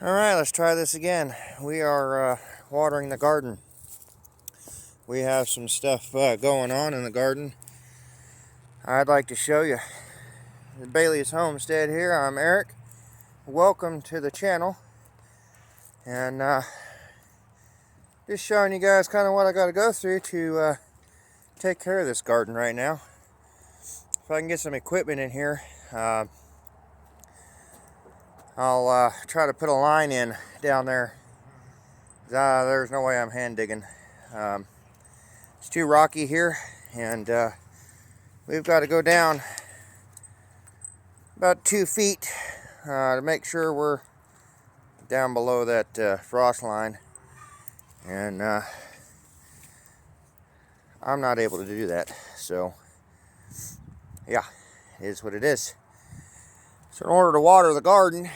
Alright, let's try this again. We are watering the garden. We have some stuff going on in the garden I'd like to show you. The Bailey's Homestead here. I'm Eric. Welcome to the channel. And just showing you guys kind of what I got to go through to take care of this garden right now. If I can get some equipment in here, I'll try to put a line in down there. There's no way I'm hand digging. It's too rocky here, and we've got to go down about 2 feet to make sure we're down below that frost line. And I'm not able to do that, so yeah, it is what it is. So in order to water the garden,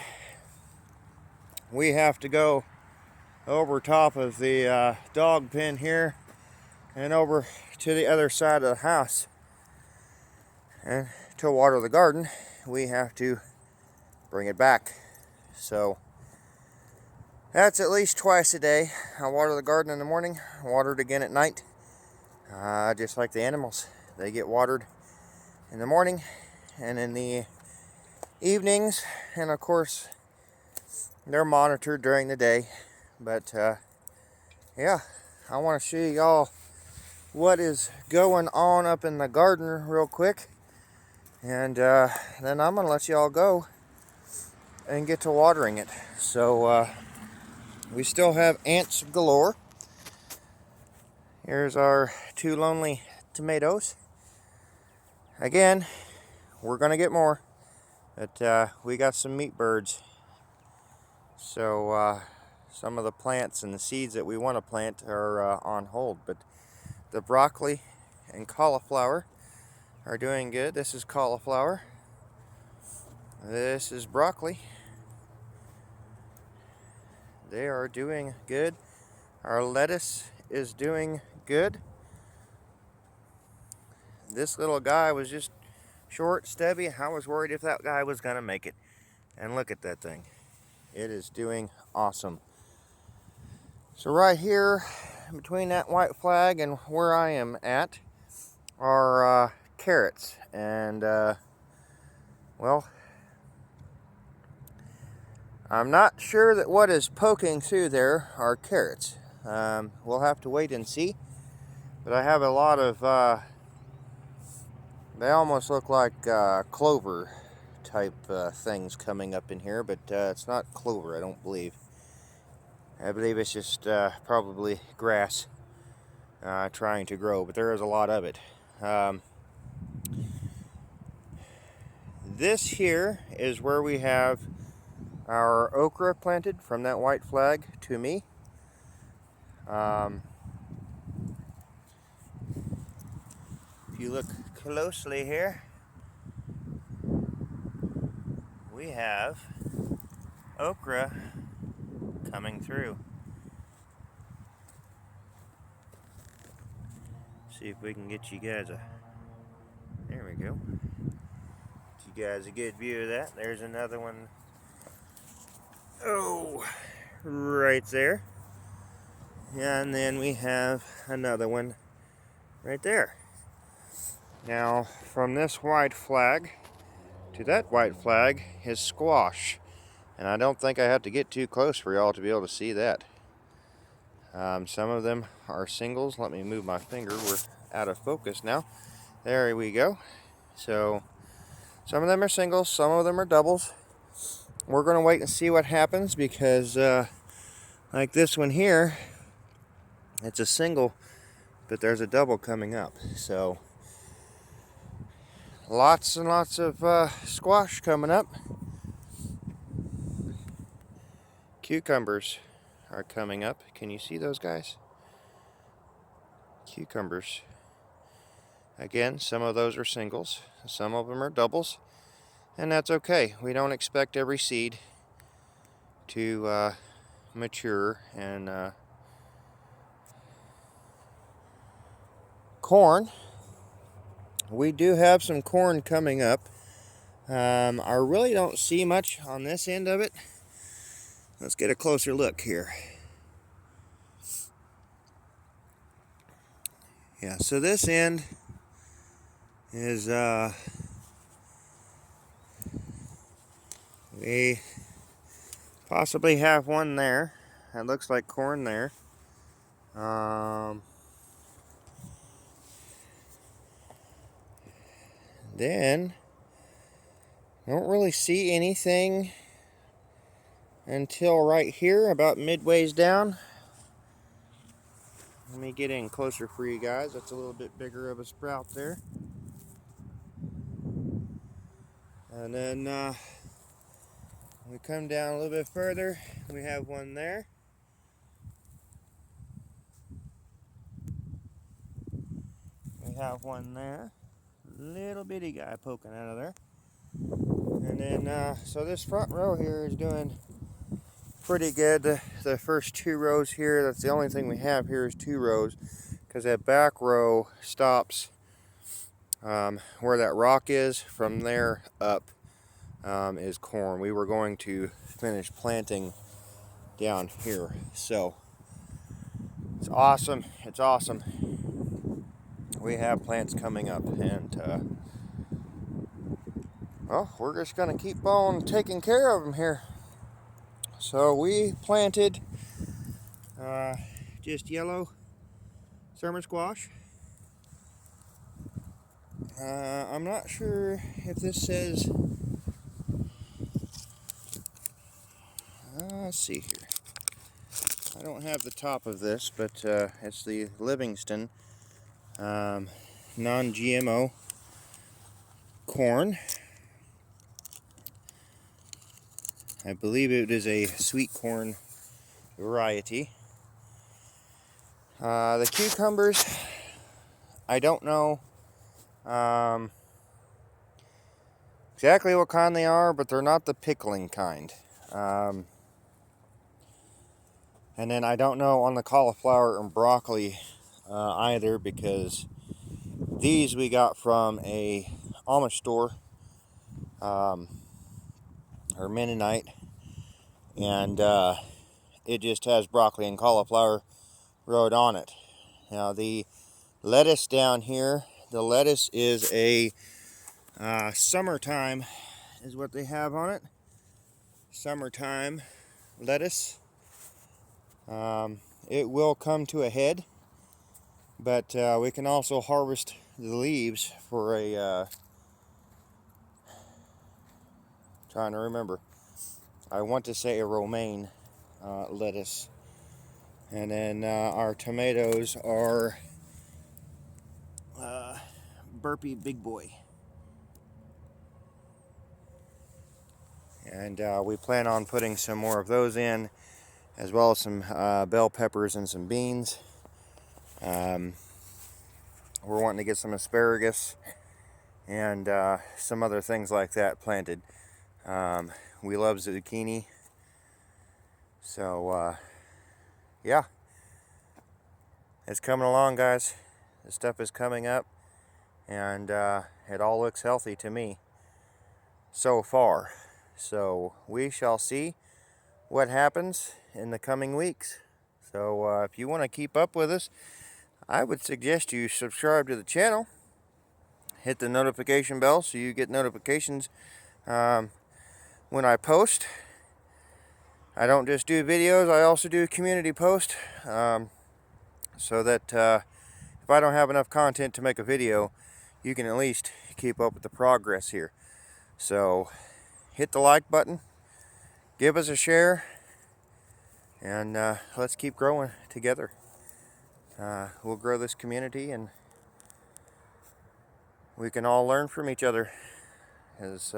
we have to go over top of the dog pen here and over to the other side of the house. And to water the garden, we have to bring it back. So that's at least twice a day. I water the garden in the morning, water it again at night. Just like the animals, they get watered in the morning and in the evenings, and of course they're monitored during the day. But yeah, I want to show y'all what is going on up in the garden real quick, and then I'm gonna let y'all go and get to watering it. So we still have ants galore. Here's our 2 lonely tomatoes. Again, we're gonna get more, but we got some meat birds. So some of the plants and the seeds that we want to plant are on hold, but the broccoli and cauliflower are doing good. This is cauliflower. This is broccoli. They are doing good. Our lettuce is doing good. This little guy was just short, stubby. I was worried if that guy was gonna make it. And look at that thing. It is doing awesome. So right here, between that white flag and where I am at, are carrots. And well, I'm not sure that what is poking through there are carrots. We'll have to wait and see. But I have a lot of, they almost look like clover type things coming up in here, but it's not clover, I don't believe. I believe it's just probably grass trying to grow, but there is a lot of it. This here is where we have our okra planted from that white flag to me. If you look closely here, we have okra coming through. See if we can get you guys there we go. Get you guys a good view of that. There's another one. Oh, right there. And then we have another one right there. Now, from this white flag to that white flag is squash. And I don't think I have to get too close for y'all to be able to see that. Some of them are singles. Let me move my finger. We're out of focus now. There we go. So, some of them are singles, some of them are doubles. We're going to wait and see what happens because, like this one here, it's a single, but there's a double coming up. So, lots and lots of squash coming up. Cucumbers are coming up. Can you see those guys? Cucumbers. Again, some of those are singles, some of them are doubles, and that's okay. We don't expect every seed to mature. And corn, we do have some corn coming up. I really don't see much on this end of it. Let's get a closer look here. Yeah, so this end is we possibly have one there. That looks like corn there. Then don't really see anything until right here, about midways down. Let me get in closer for you guys. That's a little bit bigger of a sprout there. And then we come down a little bit further. We have one there. We have one there. Little bitty guy poking out of there. And then, so this front row here is doing pretty good. The first 2 rows here, that's the only thing we have here is 2 rows. Because that back row stops where that rock is. From there up is corn. We were going to finish planting down here. So it's awesome. It's awesome. We have plants coming up, and well, we're just going to keep on taking care of them here. So we planted just yellow summer squash. I'm not sure if this says, let's see here. I don't have the top of this, but it's the Livingston non-GMO corn. I believe it is a sweet corn variety. The cucumbers, I don't know exactly what kind they are, but they're not the pickling kind. And then I don't know on the cauliflower and broccoli either, because these we got from a Amish store, or Mennonite, and it just has broccoli and cauliflower growed on it. Now the lettuce down here, the lettuce is a summertime is what they have on it. Summertime lettuce. It will come to a head, but we can also harvest the leaves for a trying to remember. I want to say a romaine lettuce. And then our tomatoes are Burpee Big Boy. And we plan on putting some more of those in, as well as some bell peppers and some beans. We're wanting to get some asparagus and some other things like that planted. We love zucchini. So yeah, it's coming along, guys. The stuff is coming up, and it all looks healthy to me so far. So we shall see what happens in the coming weeks. So if you want to keep up with us, I would suggest you subscribe to the channel. Hit the notification bell so you get notifications when I post. I don't just do videos, I also do community posts, so that if I don't have enough content to make a video, you can at least keep up with the progress here. So hit the like button, give us a share, and let's keep growing together. We'll grow this community, and we can all learn from each other, as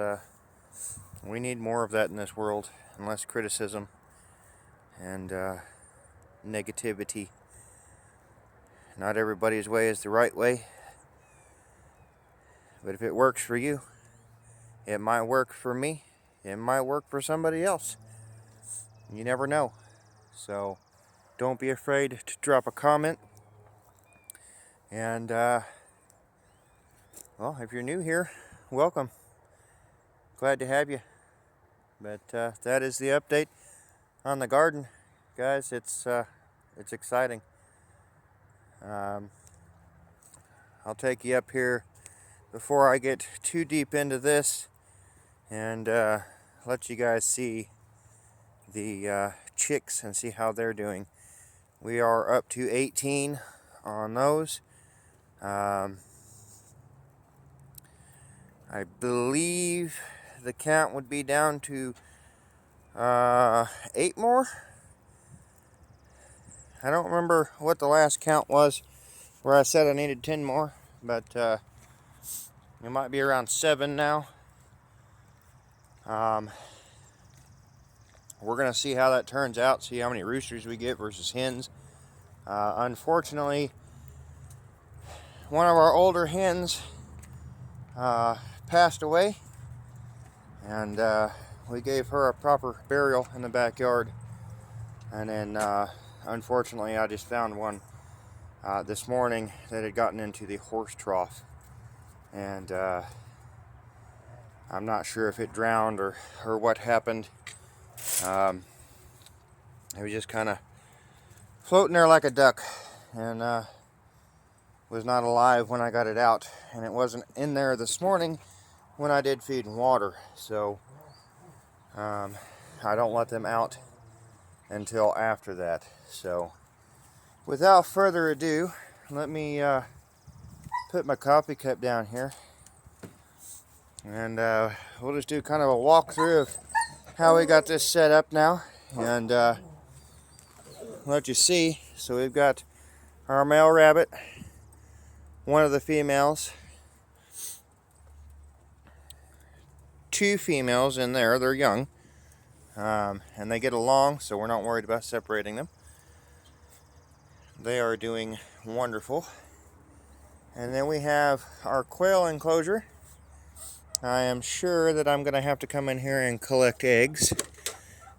we need more of that in this world, and less criticism and negativity. Not everybody's way is the right way, but if it works for you, it might work for me, it might work for somebody else. You never know. So don't be afraid to drop a comment. And well, if you're new here, welcome. Glad to have you. But that is the update. on the garden, guys. It's exciting. I'll take you up here before I get too deep into this and let you guys see the chicks and see how they're doing. We are up to 18 on those. I believe the count would be down to 8 more. I don't remember what the last count was where I said I needed 10 more, but it might be around 7 now. We're going to see how that turns out, see how many roosters we get versus hens. Unfortunately, one of our older hens passed away, and we gave her a proper burial in the backyard. And then unfortunately I just found one this morning that had gotten into the horse trough, and I'm not sure if it drowned or what happened. It was just kind of floating there like a duck, and was not alive when I got it out, and it wasn't in there this morning when I did feed and water. So I don't let them out until after that. So without further ado, let me put my coffee cup down here, and we'll just do kind of a walkthrough of how we got this set up now, and let you see. So we've got our male rabbit, one of the females, 2 females in there. They're young, and they get along, so we're not worried about separating them. They are doing wonderful. And then we have our quail enclosure. I am sure that I'm going to have to come in here and collect eggs.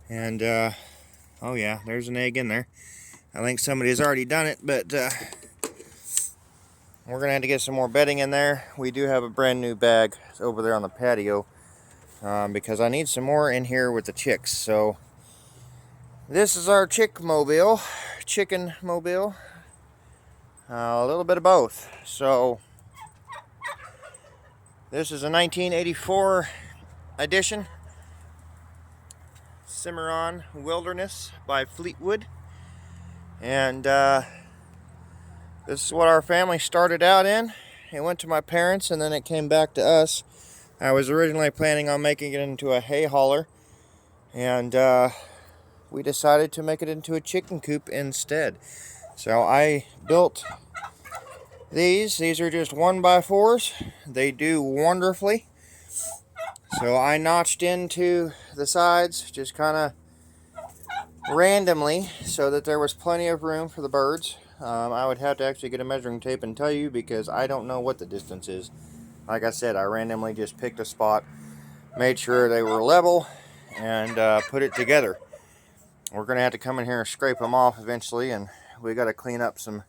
And, oh yeah, there's an egg in there. I think somebody has already done it, but we're going to have to get some more bedding in there. We do have a brand new bag over there on the patio because I need some more in here with the chicks. So this is our chicken mobile. A little bit of both. So this is a 1984 edition Cimarron Wilderness by Fleetwood, and this is what our family started out in. It went to my parents, and then it came back to us. I was originally planning on making it into a hay hauler, and we decided to make it into a chicken coop instead. So I built these. These are just 1x4s. They do wonderfully. So I notched into the sides just kind of randomly so that there was plenty of room for the birds. I would have to actually get a measuring tape and tell you, because I don't know what the distance is. Like I said, I randomly just picked a spot, made sure they were level, and put it together. We're going to have to come in here and scrape them off eventually, and we got to clean up some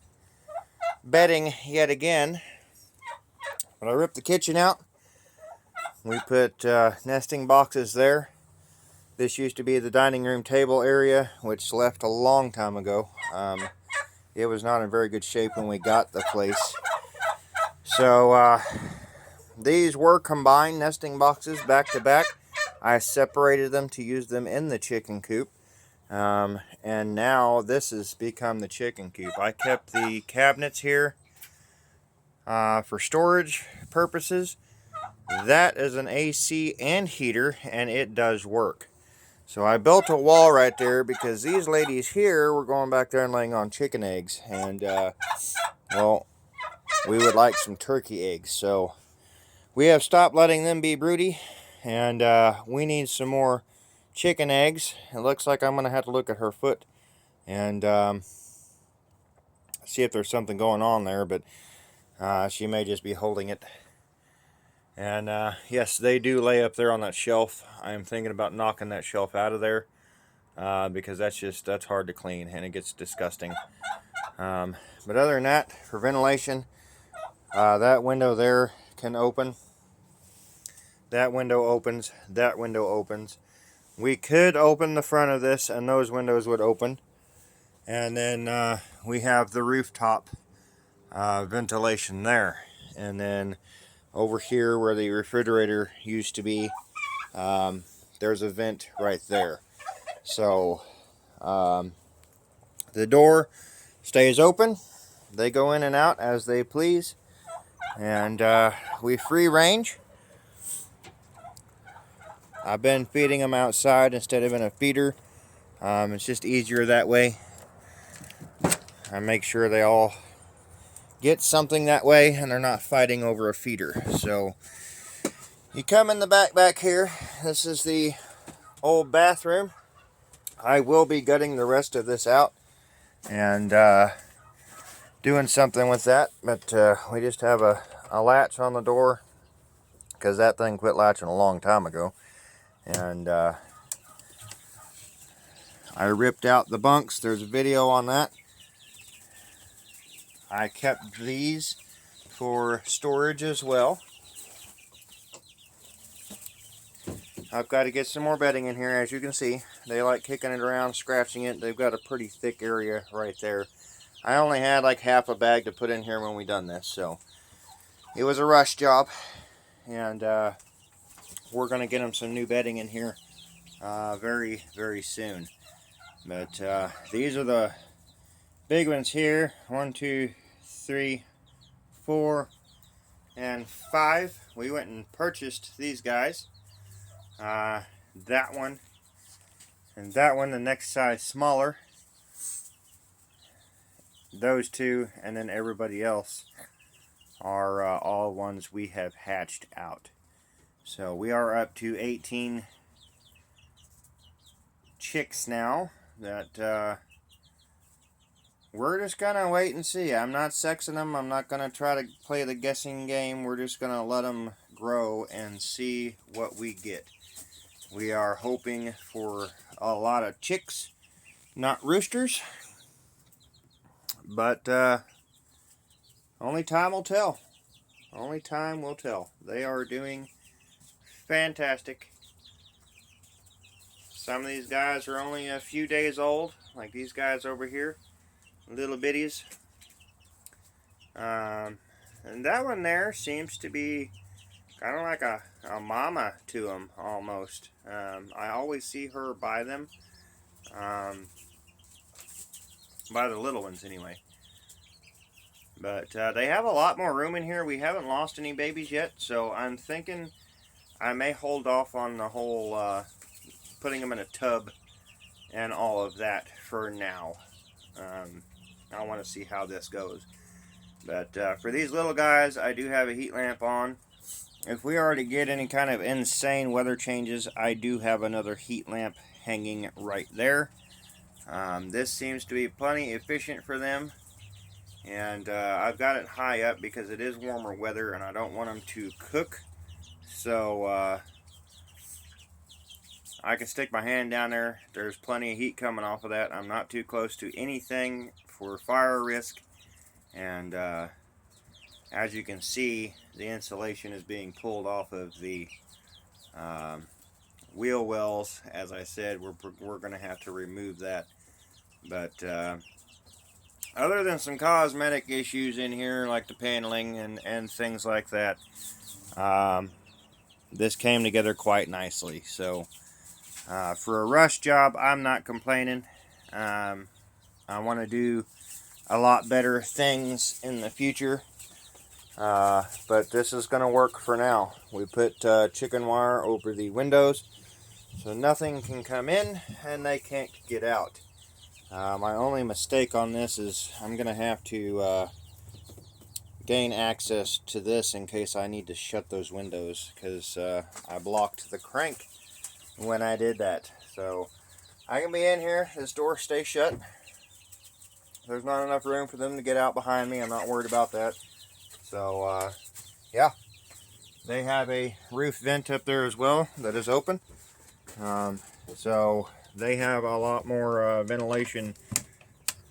bedding yet again. But I ripped the kitchen out. We put nesting boxes there. This used to be the dining room table area, which left a long time ago. It was not in very good shape when we got the place. So these were combined nesting boxes back to back. I separated them to use them in the chicken coop. And now this has become the chicken coop. I kept the cabinets here for storage purposes. That is an AC and heater, and it does work. So I built a wall right there because these ladies here were going back there and laying on chicken eggs, and well, we would like some turkey eggs. So we have stopped letting them be broody, and we need some more chicken eggs. It looks like I'm going to have to look at her foot and see if there's something going on there, but she may just be holding it. And yes, they do lay up there on that shelf. I am thinking about knocking that shelf out of there because that's hard to clean and it gets disgusting. But other than that, for ventilation, that window there can open. That window opens. That window opens. We could open the front of this and those windows would open. And then we have the rooftop ventilation there. And then over here where the refrigerator used to be, there's a vent right there. So the door stays open. They go in and out as they please. And we free range. I've been feeding them outside instead of in a feeder. It's just easier that way. I make sure they all get something that way and they're not fighting over a feeder. So you come in the back here. This is the old bathroom. I will be gutting the rest of this out and doing something with that, but we just have a latch on the door because that thing quit latching a long time ago. And I ripped out the bunks. There's a video on that. I kept these for storage as well. I've got to get some more bedding in here. As you can see, they like kicking it around, scratching it. They've got a pretty thick area right there. I only had like half a bag to put in here when we done this, so it was a rush job. And we're going to get them some new bedding in here very, very soon. But these are the big ones here. 1, 2, 3, 4, and 5. We went and purchased these guys. That one and that one, the next size smaller. Those two, and then everybody else are all ones we have hatched out. So we are up to 18 chicks now that we're just gonna wait and see. I'm not sexing them. I'm not gonna try to play the guessing game. We're just gonna let them grow and see what we get. We are hoping for a lot of chicks, not roosters, but only time will tell. Only time will tell. They are doing fantastic. Some of these guys are only a few days old, like these guys over here, little bitties. And that one there seems to be kind of like a mama to them almost. I always see her by them, by the little ones anyway. But they have a lot more room in here. We haven't lost any babies yet, so I'm thinking I may hold off on the whole putting them in a tub and all of that for now. I want to see how this goes. But for these little guys, I do have a heat lamp on. If we are to get any kind of insane weather changes, I do have another heat lamp hanging right there. This seems to be plenty efficient for them. And I've got it high up because it is warmer weather and I don't want them to cook. So I can stick my hand down there. There's plenty of heat coming off of that. I'm not too close to anything for fire risk. And as you can see, the insulation is being pulled off of the wheel wells. As I said, we're going to have to remove that. But other than some cosmetic issues in here, like the paneling and things like that, this came together quite nicely. So for a rush job, I'm not complaining. I want to do a lot better things in the future, but this is going to work for now. We put chicken wire over the windows so nothing can come in and they can't get out. My only mistake on this is I'm going to have to gain access to this in case I need to shut those windows, because I blocked the crank when I did that. So I can be in here, this door stays shut. There's not enough room for them to get out behind me. I'm not worried about that. So yeah, they have a roof vent up there as well that is open. So they have a lot more ventilation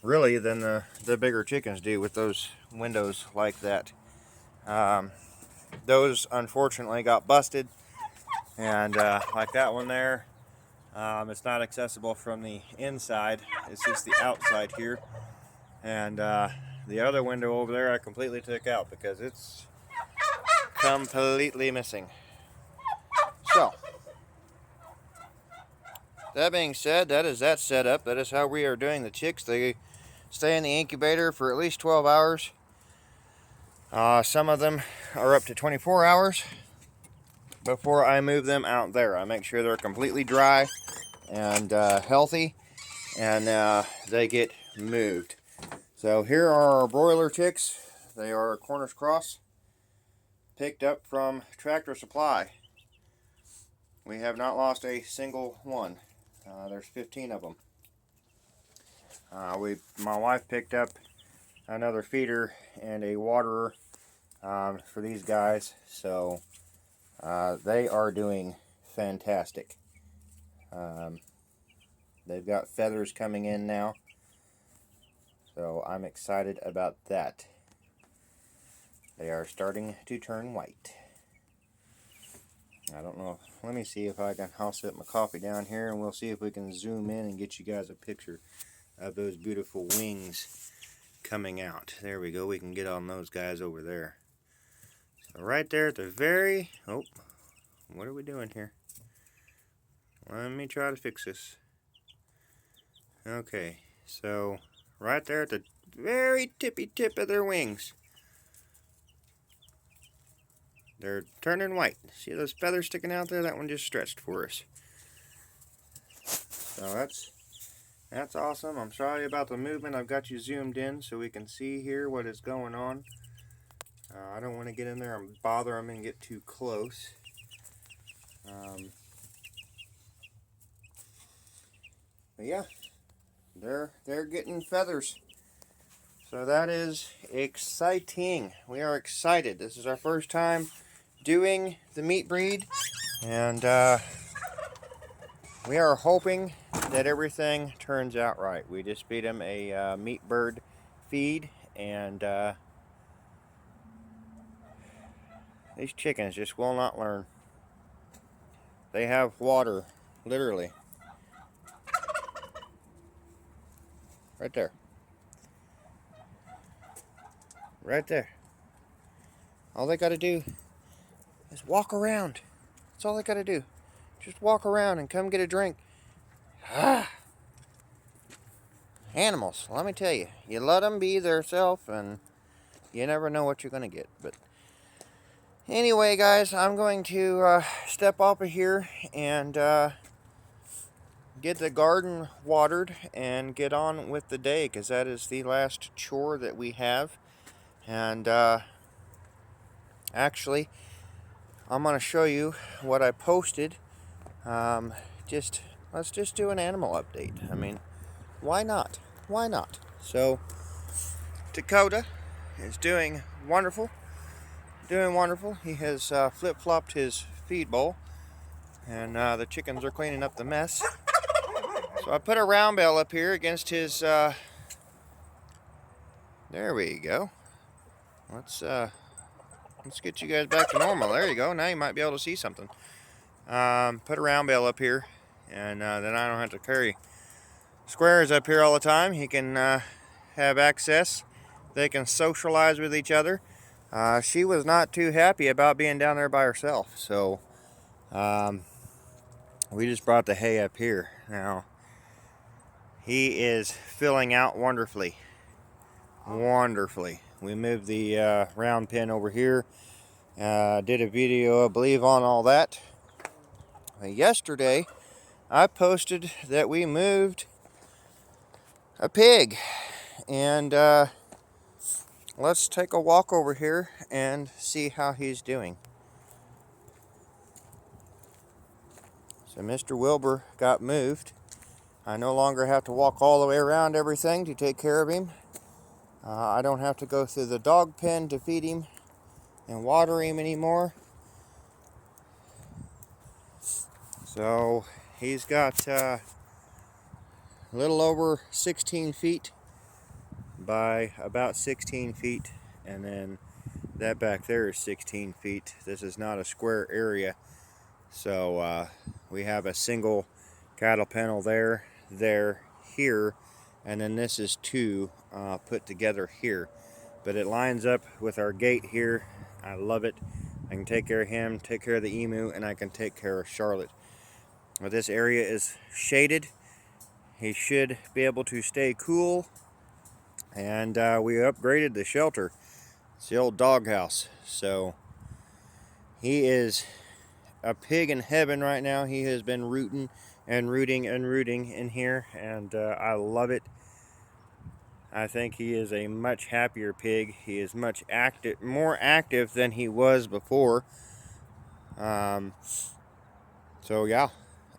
really than the bigger chickens do with those windows like that. Those unfortunately got busted, and like that one there, It's not accessible from the inside, it's just the outside here. And the other window over there I completely took out because it's completely missing. So, that being said, that is that setup. That is how we are doing the chicks. They stay in the incubator for at least 12 hours. Some of them are up to 24 hours before I move them out there. I make sure they're completely dry and healthy, and they get moved. So here are our broiler chicks. They are Cornish Cross, picked up from Tractor Supply. We have not lost a single one. There's 15 of them. My wife picked up another feeder and a waterer for these guys, so they are doing fantastic. They've got feathers coming in now, so I'm excited about that. They are starting to turn white. I don't know. Let me see if I'll set my coffee down here and we'll see if we can zoom in and get you guys a picture of those beautiful wings coming out. There we go. We can get on those guys over there. So right there at the very... Oh, what are we doing here? Let me try to fix this. Okay, so right there at the very tippy tip of their wings, they're turning white. See those feathers sticking out there? That one just stretched for us. So that's awesome. I'm sorry about the movement. I've got you zoomed in so we can see here what is going on. I don't want to get in there and bother them and get too close. But yeah, they're getting feathers. So that is exciting. We are excited. This is our first time doing the meat breed, and we are hoping that everything turns out right. We just feed them a meat bird feed, and these chickens just will not learn. They have water, literally, right there. Right there. All they got to do is walk around. That's all they got to do. Just walk around and come get a drink. Animals, let me tell you. You let them be theirself and you never know what you're going to get. But anyway, guys, I'm going to step off of here and get the garden watered and get on with the day, because that is the last chore that we have. And actually, I'm going to show you what I posted. Let's just do an animal update. I mean, why not? Why not? So, Dakota is doing wonderful. Doing wonderful. He has flip-flopped his feed bowl, and the chickens are cleaning up the mess. So I put a round bale up here against his... there we go. Let's get you guys back to normal. There you go. Now you might be able to see something. Put a round bale up here, and then I don't have to carry squares up here all the time. He can have access. They can socialize with each other. She was not too happy about being down there by herself, so we just brought the hay up here. Now, he is filling out wonderfully. Wonderfully. We moved the round pen over here. Did a video, I believe, on all that. Yesterday, I posted that we moved a pig. And let's take a walk over here and see how he's doing. So Mr. Wilbur got moved. I no longer have to walk all the way around everything to take care of him. I don't have to go through the dog pen to feed him and water him anymore. So he's got a little over 16 feet by about 16 feet, and then that back there is 16 feet. This is not a square area, so we have a single cattle panel there, here, and then this is 2 put together here. But it lines up with our gate here. I love it. I can take care of him, take care of the emu, and I can take care of Charlotte. But this area is shaded. He should be able to stay cool. And we upgraded the shelter. It's the old doghouse. So he is a pig in heaven right now. He has been rooting and rooting and rooting in here, and I love it. I think he is a much happier pig. He is much more active than he was before. So yeah,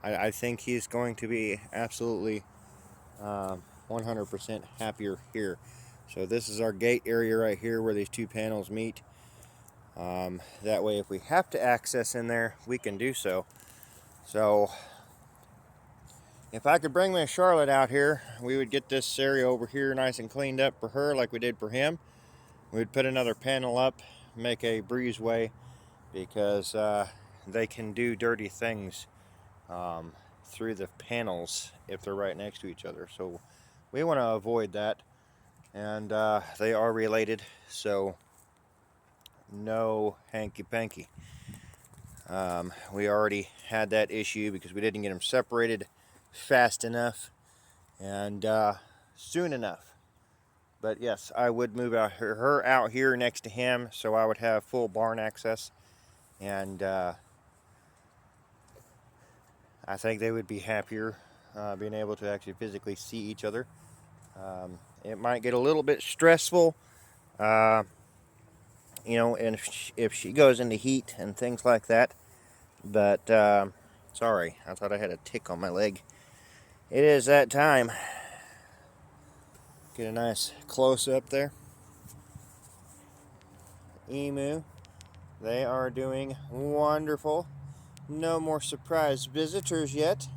I think he's going to be absolutely 100% happier here. So this is our gate area right here where these 2 panels meet. That way if we have to access in there, we can do so. So if I could bring Miss Charlotte out here, we would get this area over here nice and cleaned up for her like we did for him. We'd put another panel up, make a breezeway, because they can do dirty things through the panels if they're right next to each other. So we want to avoid that, and they are related, so no hanky-panky. We already had that issue because we didn't get them separated fast enough and soon enough. But yes, I would move her out here next to him, so I would have full barn access, and I think they would be happier being able to actually physically see each other. It might get a little bit stressful, and if she goes into heat and things like that. But sorry, I thought I had a tick on my leg. It is that time. Get a nice close-up there. Emu, they are doing wonderful. No more surprise visitors yet.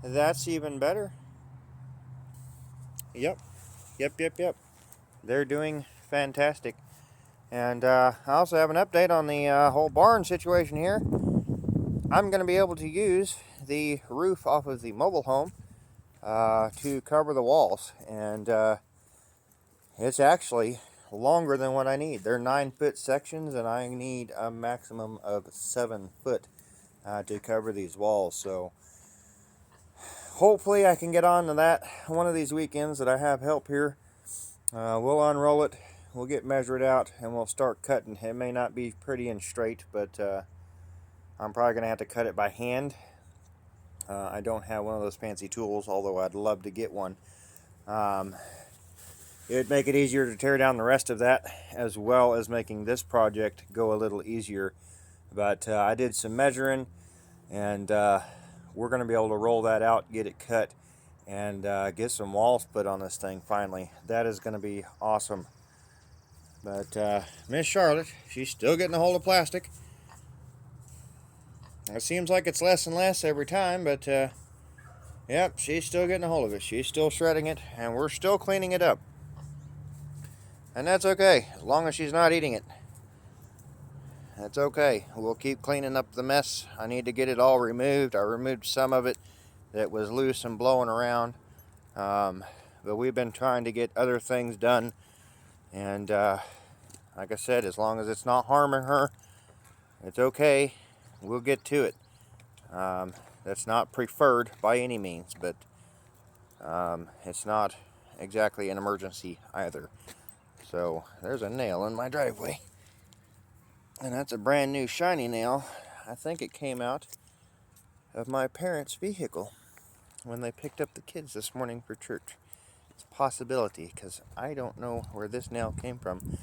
That's even better. Yep. They're doing fantastic. And I also have an update on the whole barn situation here. I'm going to be able to use the roof off of the mobile home to cover the walls, and it's actually longer than what I need. They're 9-foot sections, and I need a maximum of 7 foot to cover these walls. So hopefully I can get on to that one of these weekends that I have help here. We'll unroll it, we'll get measured out, and we'll start cutting. It may not be pretty and straight, but I'm probably going to have to cut it by hand. I don't have one of those fancy tools, although I'd love to get one. It would make it easier to tear down the rest of that, as well as making this project go a little easier. But I did some measuring, and we're going to be able to roll that out, get it cut, and get some walls put on this thing finally. That is going to be awesome. But Miss Charlotte, she's still getting a hold of plastic. It seems like it's less and less every time, but yep, she's still getting a hold of it. She's still shredding it, and we're still cleaning it up. And that's okay, as long as she's not eating it. That's okay. We'll keep cleaning up the mess. I need to get it all removed. I removed some of it that was loose and blowing around. But we've been trying to get other things done. And like I said, as long as it's not harming her, it's okay. We'll get to it. That's not preferred by any means, but it's not exactly an emergency either. So there's a nail in my driveway, and that's a brand new shiny nail. I think it came out of my parents' vehicle when they picked up the kids this morning for church. It's a possibility, because I don't know where this nail came from.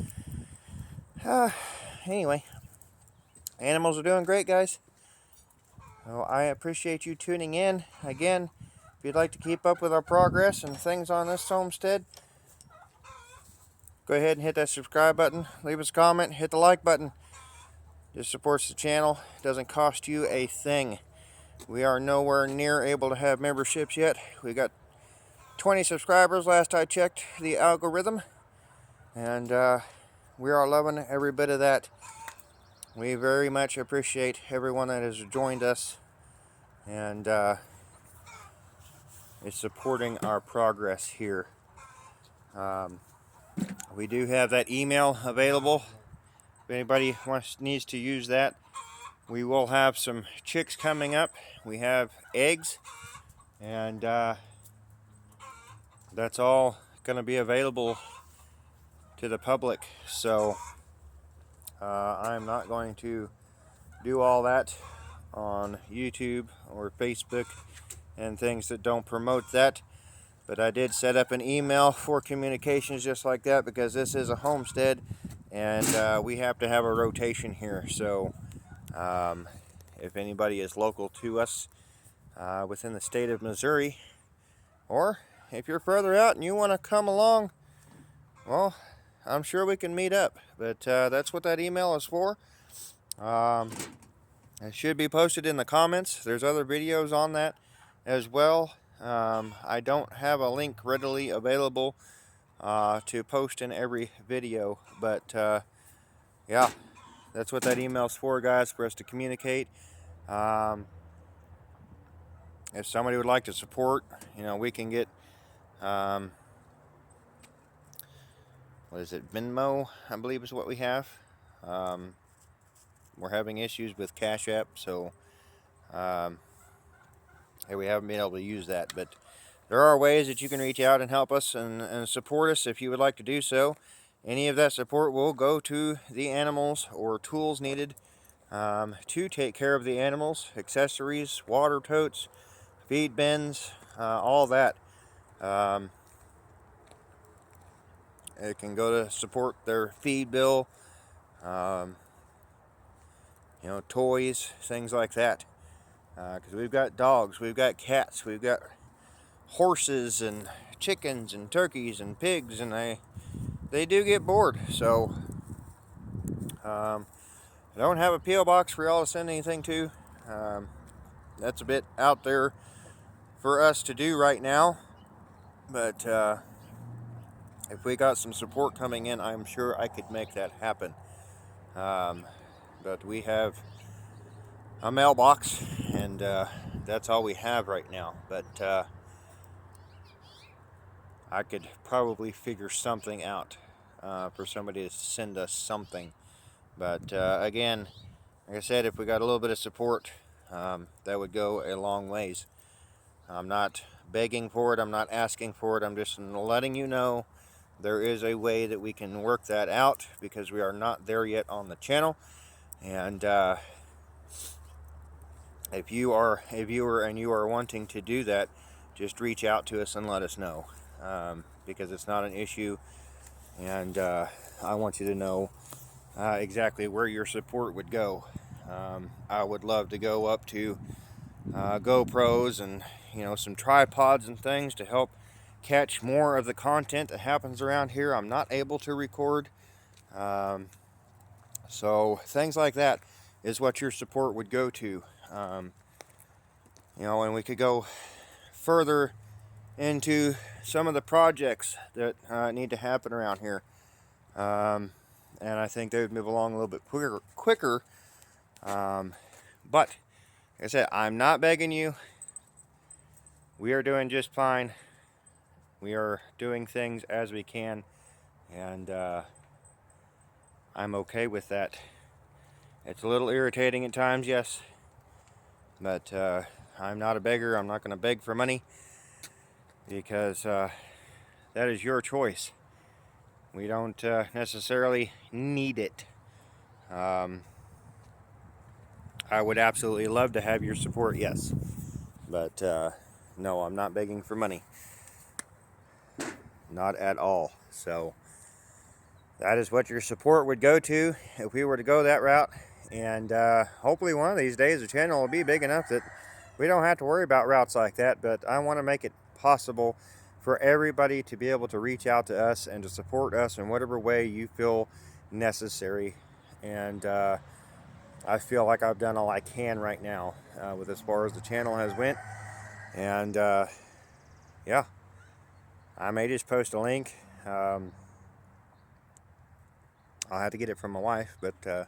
Anyway, animals are doing great, guys. Well, I appreciate you tuning in. Again, if you'd like to keep up with our progress and things on this homestead, go ahead and hit that subscribe button, leave us a comment, hit the like button. This supports the channel. It doesn't cost you a thing. We are nowhere near able to have memberships yet. We got 20 subscribers last I checked the algorithm, and we are loving every bit of that. We very much appreciate everyone that has joined us, and is supporting our progress here. We do have that email available. If anybody needs to use that, we will have some chicks coming up. We have eggs, and that's all going to be available to the public. So I'm not going to do all that on YouTube or Facebook and things that don't promote that. But I did set up an email for communications just like that, because this is a homestead and we have to have a rotation here. So if anybody is local to us within the state of Missouri, or if you're further out and you want to come along, well, I'm sure we can meet up. But that's what that email is for. It should be posted in the comments. There's other videos on that as well. I don't have a link readily available to post in every video, but yeah, that's what that email's for, guys, for us to communicate. If somebody would like to support, we can get what is it, Venmo, I believe is what we have. We're having issues with Cash App, so we haven't been able to use that. But there are ways that you can reach out and help us and support us if you would like to do so. Any of that support will go to the animals or tools needed to take care of the animals, accessories, water totes, feed bins, all that. It can go to support their feed bill, toys, things like that. Because we've got dogs, we've got cats, we've got horses and chickens and turkeys and pigs, and they do get bored. So I don't have a P.O. box for y'all to send anything to. That's a bit out there for us to do right now, but if we got some support coming in, I'm sure I could make that happen. But we have a mailbox, and that's all we have right now. But I could probably figure something out for somebody to send us something. But again, like I said, if we got a little bit of support, that would go a long ways. I'm not begging for it, I'm not asking for it, I'm just letting you know there is a way that we can work that out, because we are not there yet on the channel. And if you are a viewer and you are wanting to do that, just reach out to us and let us know, because it's not an issue, and I want you to know exactly where your support would go. I would love to go up to GoPros and some tripods and things to help catch more of the content that happens around here. I'm not able to record, so things like that is what your support would go to. And we could go further into some of the projects that need to happen around here, and I think they would move along a little bit quicker. But like I said, I'm not begging you. We are doing just fine. We are doing things as we can, and I'm okay with that. It's a little irritating at times, yes, but I'm not a beggar. I'm not going to beg for money, because that is your choice. We don't necessarily need it. I would absolutely love to have your support, yes, but no, I'm not begging for money. Not at all. So that is what your support would go to if we were to go that route. And hopefully one of these days the channel will be big enough that we don't have to worry about routes like that. But I want to make it possible for everybody to be able to reach out to us and to support us in whatever way you feel necessary. And I feel like I've done all I can right now with as far as the channel has went. And yeah, I may just post a link. I'll have to get it from my wife, but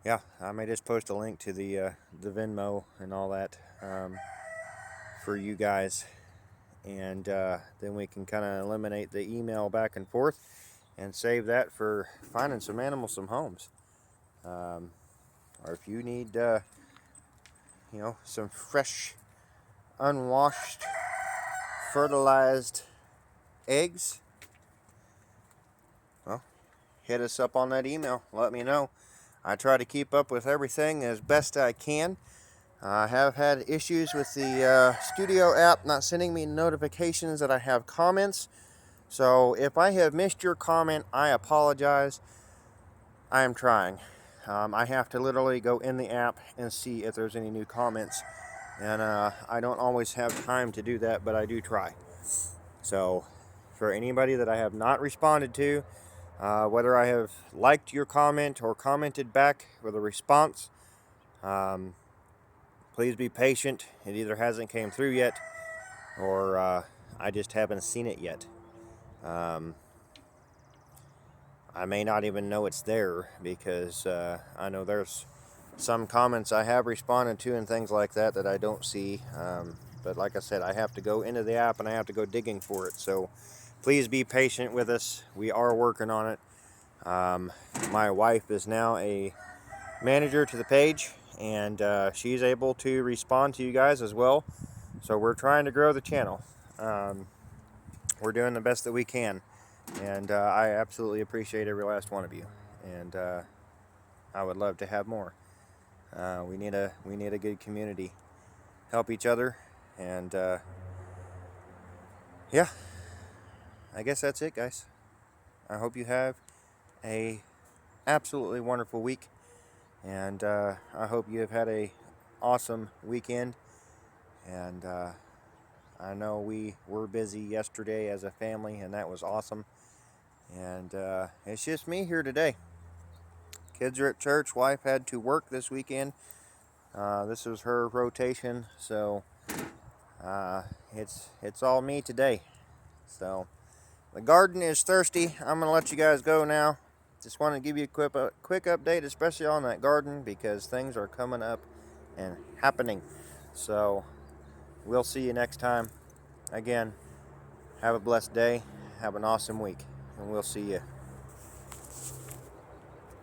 yeah, I may just post a link to the Venmo and all that for you guys. and then we can kind of eliminate the email back and forth and save that for finding some animals some homes. Or if you need some fresh, unwashed, fertilized eggs, well, hit us up on that email. Let me know. I try to keep up with everything as best I can. I have had issues with the Studio app not sending me notifications that I have comments. So if I have missed your comment, I apologize. I am trying. I have to literally go in the app and see if there's any new comments. And I don't always have time to do that, but I do try. So for anybody that I have not responded to, whether I have liked your comment or commented back with a response, please be patient. It either hasn't came through yet, or I just haven't seen it yet. I may not even know it's there, because I know there's some comments I have responded to and things like that that I don't see. But like I said, I have to go into the app and I have to go digging for it. So please be patient with us. We are working on it. My wife is now a manager to the page, and she's able to respond to you guys as well. So we're trying to grow the channel. We're doing the best that we can, and I absolutely appreciate every last one of you, and I would love to have more. We need a good community. Help each other, and yeah, I guess that's it, guys. I hope you have a absolutely wonderful week, and I hope you have had a awesome weekend. And I know we were busy yesterday as a family, and that was awesome. And it's just me here today. Kids are at church. Wife had to work this weekend. This was her rotation, so it's all me today. So the garden is thirsty. I'm gonna let you guys go now. Just want to give you a quick update, especially on that garden, because things are coming up and happening. So we'll see you next time. Again, have a blessed day. Have an awesome week, and we'll see you.